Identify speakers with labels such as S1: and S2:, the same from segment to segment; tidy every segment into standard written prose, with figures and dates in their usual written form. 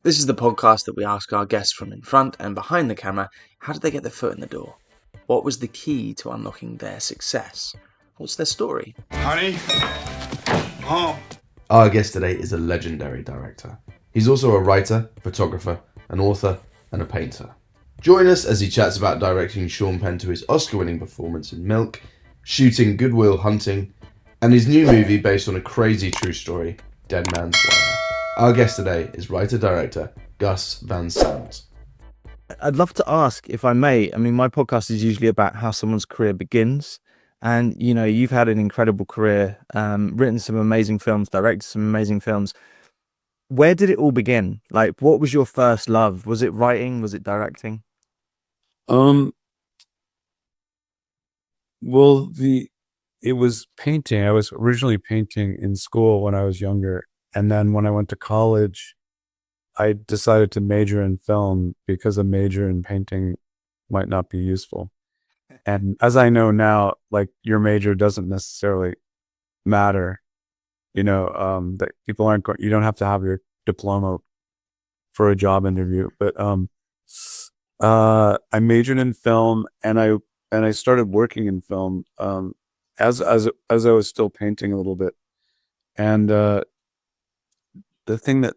S1: This is the podcast that we ask our guests from in front and behind the camera, how did they get their foot in the door? What was the key to unlocking their success? What's their story?
S2: Honey? Home.
S3: Our guest today is a legendary director. He's also a writer, photographer, an author, and a painter. Join us as he chats about directing Sean Penn to his Oscar-winning performance in Milk, shooting Good Will Hunting, and his new movie based on a crazy true story, Dead Man's Wire. Our guest today is writer-director Gus Van Sant.
S4: I'd love to ask, if I may, my podcast is usually about how someone's career begins. And, you've had an incredible career, written some amazing films, directed some amazing films. Where did it all begin? Like, what was your first love? Was it writing? Was it directing?
S5: It was painting. I was originally painting in school when I was younger. And then when I went to college, I decided to major in film because a major in painting might not be useful. And as I know now, like, your major doesn't necessarily matter, that people aren't you don't have to have your diploma for a job interview. But I majored in film, and I started working in film as I was still painting a little bit. And the thing that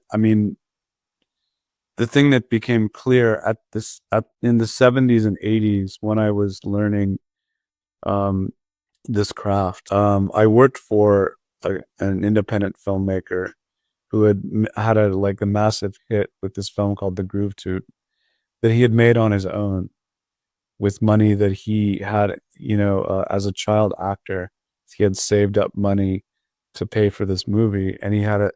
S5: became clear in the 70s and 80s when I was learning this craft, I worked for an independent filmmaker who had a massive hit with this film called The Groove Tube that he had made on his own with money that he had, as a child actor. He had saved up money to pay for this movie, and he had a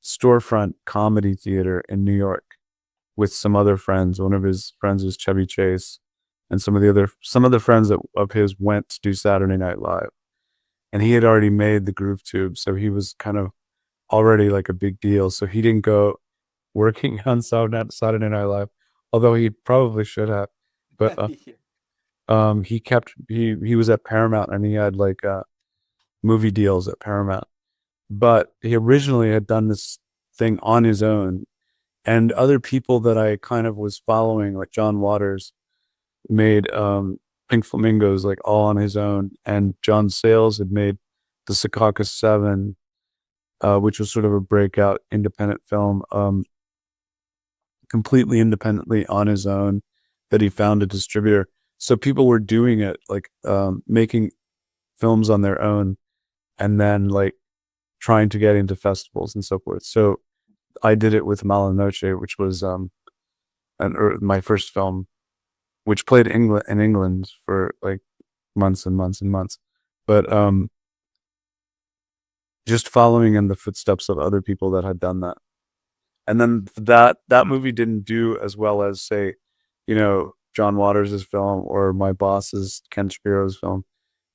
S5: storefront comedy theater in New York with some other friends. One of his friends was Chevy Chase, and some of the friends of his went to do Saturday Night Live. And he had already made The Groove Tube, so he was kind of already like a big deal. So he didn't go working on Saturday Night Live, although he probably should have. But he was at Paramount, and he had movie deals at Paramount. But he originally had done this thing on his own, and other people that I kind of was following, like John Waters, made Pink Flamingos all on his own, and John Sayles had made the Secaucus 7, which was sort of a breakout independent film, completely independently on his own, that he found a distributor. So people were doing it, making films on their own, and then trying to get into festivals and so forth. So I did it with Mala Noche, which was my first film, which played in England for months and months and months. But just following in the footsteps of other people that had done that. And then that movie didn't do as well as, say, John Waters' film or my boss's Ken Shapiro's film.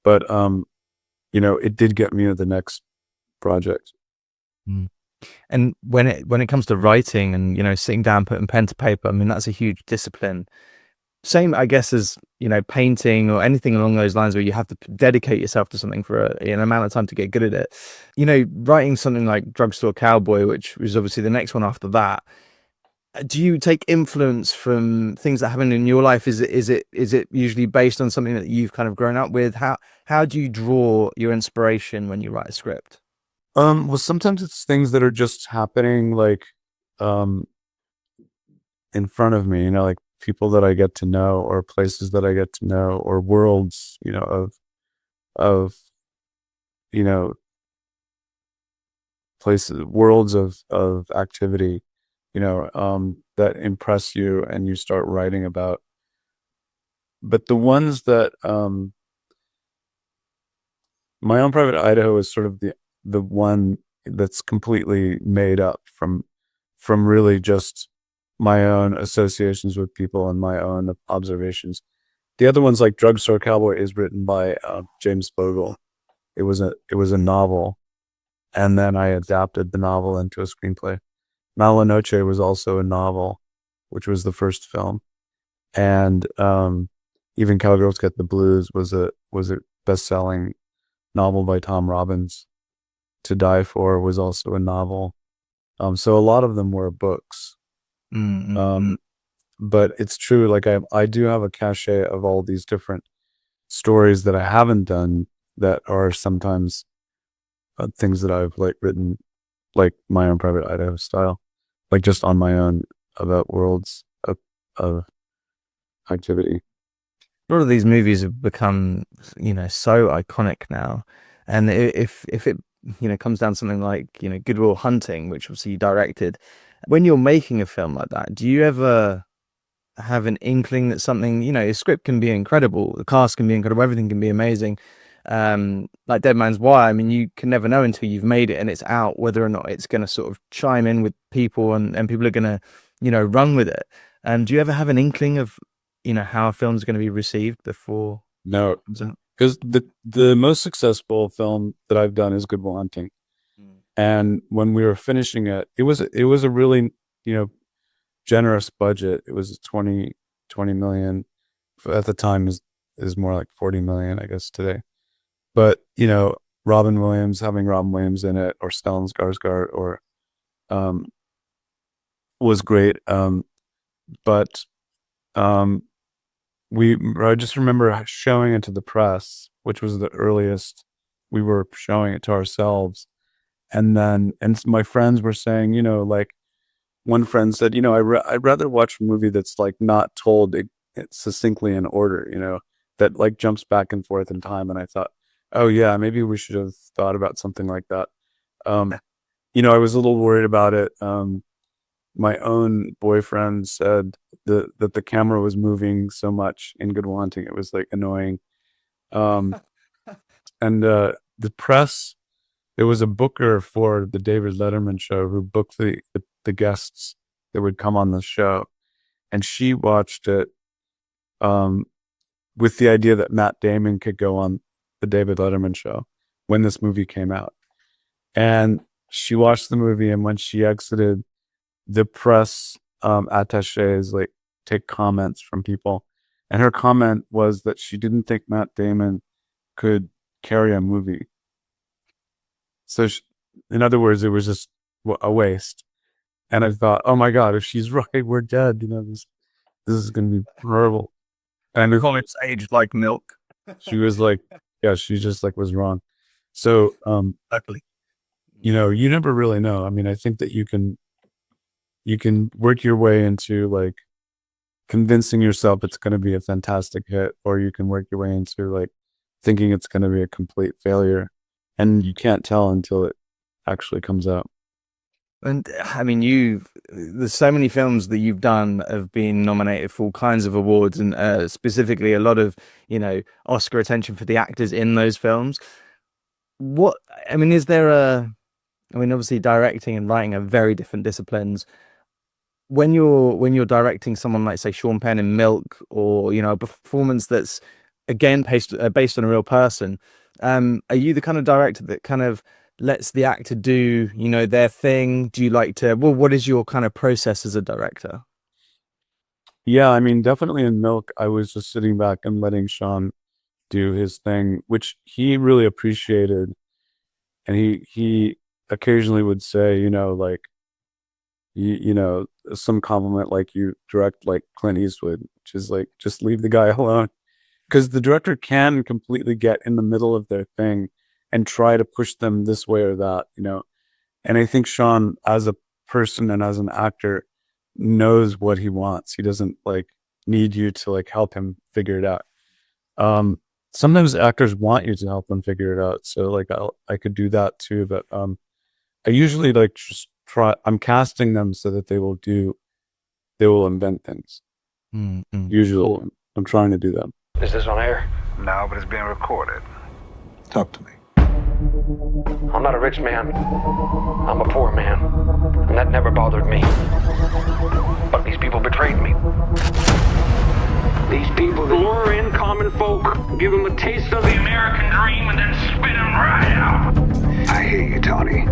S5: But it did get me to the next project.
S4: And when it comes to writing and sitting down, putting pen to paper, that's a huge discipline. Same, I guess, as painting or anything along those lines, where you have to dedicate yourself to something for an amount of time to get good at it. Writing something like Drugstore Cowboy, which was obviously the next one after that. Do you take influence from things that happen in your life? Is it usually based on something that you've kind of grown up with? How do you draw your inspiration when you write a script?
S5: Well, sometimes it's things that are just happening in front of me, people that I get to know, or places that I get to know, or worlds, of places, worlds of activity, that impress you and you start writing about. But the ones that My Own Private Idaho is sort of the one that's completely made up from really just my own associations with people and my own observations. The other ones, like Drugstore Cowboy, is written by James Bogle. It was a novel, and then I adapted the novel into a screenplay. Mala Noche was also a novel, which was the first film, and even Cowgirls Get the Blues was a best-selling novel by Tom Robbins. To Die For was also a novel. So a lot of them were books.
S4: Mm-hmm.
S5: But it's true, like I do have a cachet of all these different stories that I haven't done that are sometimes things that I've like written, like my own private Idaho style, like just on my own about worlds of activity.
S4: A lot of these movies have become, so iconic now. And if it, comes down to something like, Good Will Hunting, which obviously you directed, when you're making a film like that, do you ever have an inkling that something, a script can be incredible, the cast can be incredible, everything can be amazing. Like Dead Man's Why, I mean, you can never know until you've made it and it's out whether or not it's going to sort of chime in with people and people are going to, run with it. And do you ever have an inkling of, how a film's going to be received before
S5: No,
S4: it comes out?
S5: because the most successful film that I've done is Good Will Hunting. And when we were finishing it, it was a really, generous budget. It was 20 million. At the time is more like 40 million, I guess, today. But, having Robin Williams in it, or Stellan Skarsgård, or was great. But I just remember showing it to the press, which was the earliest we were showing it to ourselves. And my friends were saying, like, one friend said, I'd rather watch a movie that's like not told it succinctly in order, that like jumps back and forth in time. And I thought, oh yeah, maybe we should have thought about something like that. I was a little worried about it. My own boyfriend said that the camera was moving so much in Good Will Hunting, it was like annoying. And the press, there was a booker for the David Letterman show who booked the guests that would come on the show, and she watched it with the idea that Matt Damon could go on the David Letterman show when this movie came out. And she watched the movie, and when she exited, the press attaches like take comments from people, and her comment was that she didn't think Matt Damon could carry a movie. So in other words, it was just a waste. And I thought, oh my God, if she's right, we're dead. This is going to be horrible. And
S4: It's aged like milk.
S5: she was like, yeah, she just like was wrong. So,
S4: Luckily.
S5: you never really know. I mean, I think that you can work your way into like convincing yourself it's going to be a fantastic hit, or you can work your way into like thinking it's going to be a complete failure, and you can't tell until it actually comes out.
S4: And I mean, there's so many films that you've done have been nominated for all kinds of awards, and specifically a lot of, Oscar attention for the actors in those films. Obviously directing and writing are very different disciplines. When you're directing someone like, say, Sean Penn in Milk, or, a performance that's, again, based on a real person, are you the kind of director that kind of lets the actor do, their thing? Do you like to, what is your kind of process as a director?
S5: Yeah, I mean, definitely in Milk, I was just sitting back and letting Sean do his thing, which he really appreciated. And he occasionally would say, like, some compliment, like, you direct like Clint Eastwood, which is like, just leave the guy alone. Because the director can completely get in the middle of their thing and try to push them this way or that, And I think Sean, as a person and as an actor, knows what he wants. He doesn't like need you to like help him figure it out. Sometimes actors want you to help them figure it out. So like I could do that too, but I usually like just I'm casting them so that they will invent things.
S4: Mm-hmm.
S5: Usually I'm trying to do that.
S6: Is this on air?
S2: No, but it's being recorded. Talk to me.
S6: I'm not a rich man. I'm a poor man. And that never bothered me. But these people betrayed me. These people lure in common folk, give them a taste of the American dream, and then spit them right out.
S2: I hear you, Tony.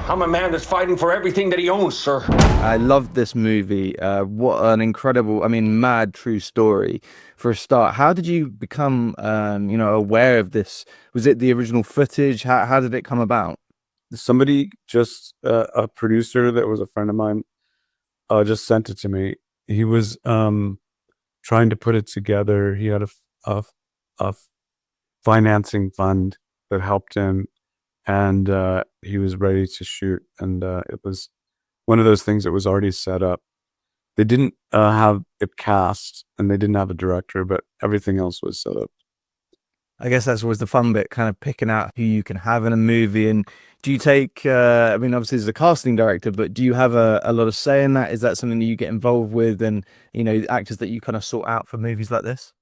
S6: I'm a man that's fighting for everything that he owns, sir.
S4: I loved this movie. What an incredible, mad true story for a start. How did you become, aware of this? Was it the original footage? How did it come about?
S5: somebody just a producer that was a friend of mine just sent it to me. He was trying to put it together. He had a financing fund that helped him, and he was ready to shoot. And it was one of those things that was already set up. They didn't have it cast, and they didn't have a director, but everything else was set up.
S4: I guess that's always the fun bit, kind of picking out who you can have in a movie. And do you take, I mean, obviously as a casting director, but do you have a lot of say in that? Is that something that you get involved with, and, you know, actors that you kind of sort out for movies like this?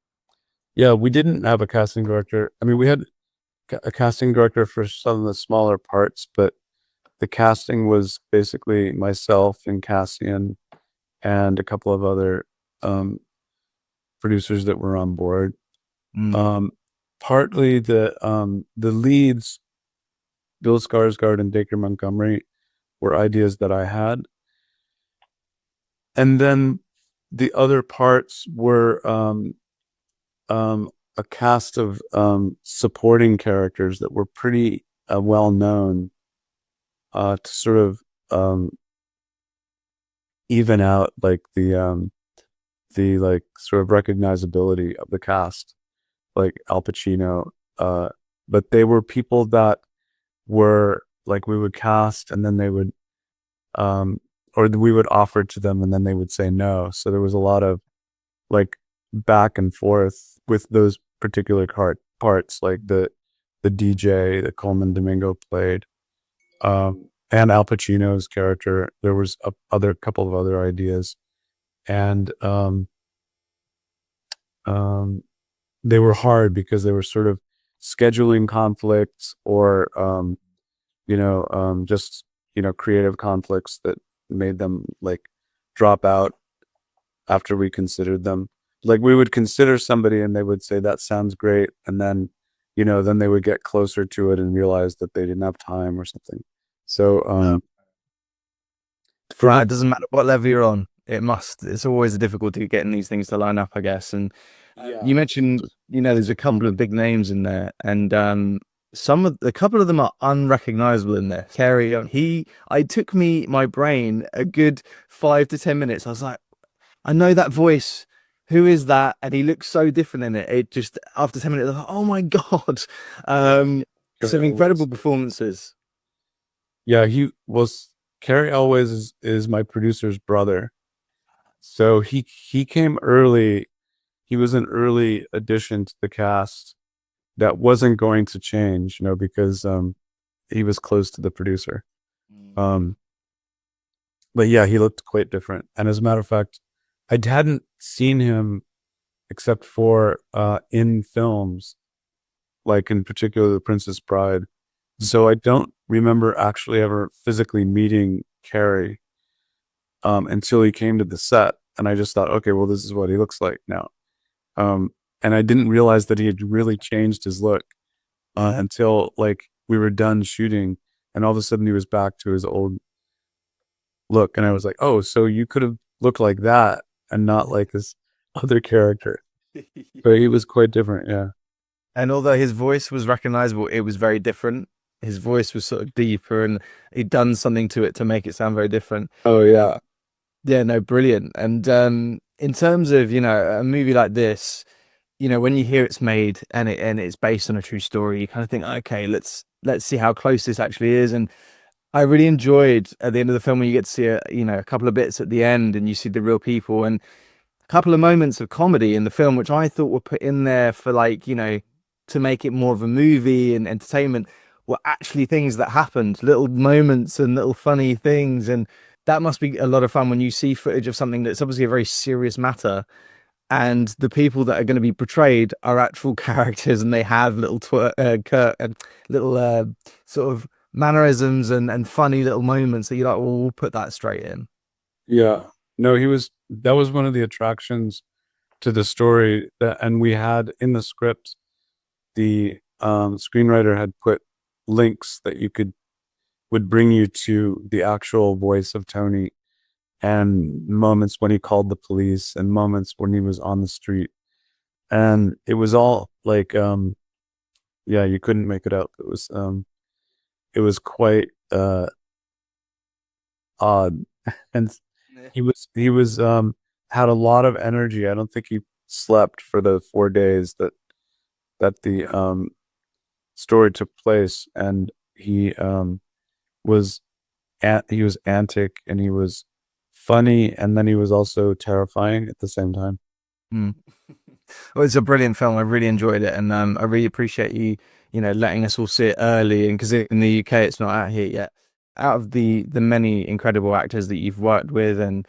S5: Yeah, we didn't have a casting director. I mean, we had a casting director for some of the smaller parts, but the casting was basically myself and Cassian and a couple of other producers that were on board. Partly the leads, Bill Skarsgård and Dacre Montgomery, were ideas that I had, and then the other parts were a cast of supporting characters that were pretty well known to sort of even out like the like sort of recognizability of the cast, like Al Pacino. But they were people that were like, we would cast and then they would or we would offer to them and then they would say no. So there was a lot of like back and forth with those particular parts, like the DJ that Coleman Domingo played, and Al Pacino's character. There was a couple of other ideas, and they were hard because they were sort of scheduling conflicts or just creative conflicts that made them like drop out after we considered them. Like, we would consider somebody and they would say that sounds great, and then then they would get closer to it and realize that they didn't have time or something. So
S4: It doesn't matter what level you're on, it's always a difficulty getting these things to line up, I guess. And you mentioned there's a couple of big names in there, and a couple of them are unrecognizable in there. Carey, it took my brain a good 5 to 10 minutes. I was like, I know that voice. Who is that? And he looks so different in it. It just, after 10 minutes, I was like, oh my God. Some incredible performances.
S5: Yeah, Carey always is my producer's brother. So he came early. He was an early addition to the cast that wasn't going to change, because he was close to the producer. But yeah, he looked quite different. And as a matter of fact, I hadn't seen him except for in films, like in particular The Princess Bride. So I don't remember actually ever physically meeting Carey until he came to the set. And I just thought, okay, well, this is what he looks like now. And I didn't realize that he had really changed his look until like we were done shooting, and all of a sudden he was back to his old look. And I was like, oh, so you could have looked like that and not like this other character. But he was quite different, yeah.
S4: And although his voice was recognizable, it was very different. His voice was sort of deeper, and he'd done something to it to make it sound very different.
S5: Oh, yeah.
S4: Yeah, no, brilliant. And in terms of, a movie like this, when you hear it's made and it's based on a true story, you kind of think, okay, let's see how close this actually is. And I really enjoyed at the end of the film when you get to see a couple of bits at the end and you see the real people, and a couple of moments of comedy in the film, which I thought were put in there for to make it more of a movie and entertainment, were actually things that happened, little moments and little funny things. And that must be a lot of fun when you see footage of something that's obviously a very serious matter, and the people that are going to be portrayed are actual characters, and they have little little sort of mannerisms and funny little moments that you're like, well, we'll put that straight in.
S5: Yeah. No, that was one of the attractions to the story, and we had in the script, the screenwriter had put links that would bring you to the actual voice of Tony, and moments when he called the police and moments when he was on the street. And it was all like, you couldn't make it up. It was quite odd, and he was had a lot of energy. I don't think he slept for the 4 days that the story took place, and was he was antic, and he was funny, and then he was also terrifying at the same time.
S4: Mm. Well, it's a brilliant film. I really enjoyed it, and I really appreciate you letting us all see it early, and because in the UK it's not out here yet. Out of the many incredible actors that you've worked with, and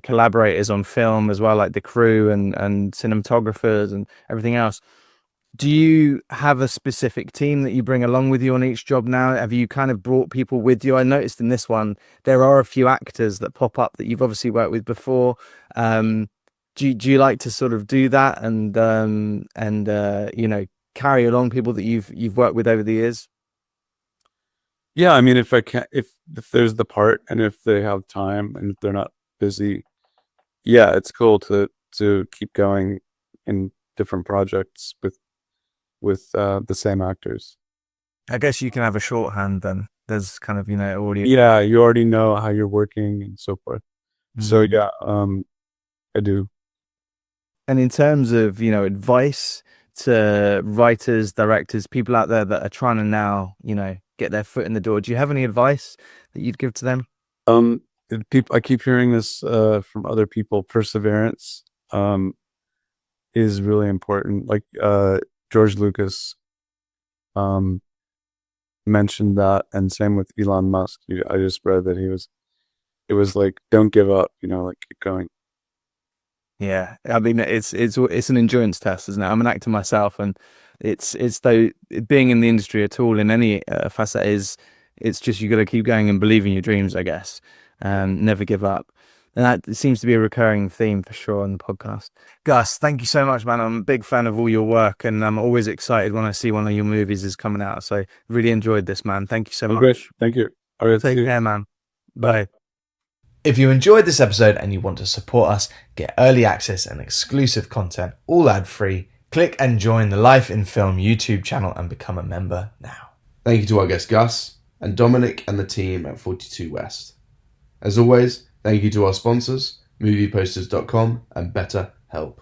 S4: collaborators on film as well, like the crew and cinematographers and everything else, do you have a specific team that you bring along with you on each job now? Have you kind of brought people with you? I noticed in this one there are a few actors that pop up that you've obviously worked with before. Do you like to sort of do that and carry along people that you've worked with over the years?
S5: Yeah, I mean, if I can, if there's the part, and if they have time, and if they're not busy, yeah, it's cool to keep going in different projects with the same actors.
S4: I guess you can have a shorthand then. There's kind of already.
S5: Yeah, you already know how you're working and so forth. So yeah, I do.
S4: And in terms of advice to writers, directors, people out there that are trying to now get their foot in the door, do you have any advice that you'd give to them?
S5: I keep hearing this from other people. Perseverance is really important. Like George Lucas mentioned that, and same with Elon Musk. I just read that it was like, don't give up, like keep going.
S4: Yeah, I mean it's an endurance test, isn't it? I'm an actor myself, and it's though being in the industry at all in any facet it's just you got to keep going and believe in your dreams, I guess, and never give up. And that seems to be a recurring theme for sure on the podcast. Gus, thank you so much, man. I'm a big fan of all your work, and I'm always excited when I see one of your movies is coming out. So really enjoyed this, man. Thank you so much.
S5: Great. Thank you. All right,
S4: take care, man. Bye.
S3: If you enjoyed this episode and you want to support us, get early access and exclusive content, all ad-free, click and join the Life in Film YouTube channel and become a member now. Thank you to our guest Gus and Dominic and the team at 42 West. As always, thank you to our sponsors, movieposters.com and BetterHelp.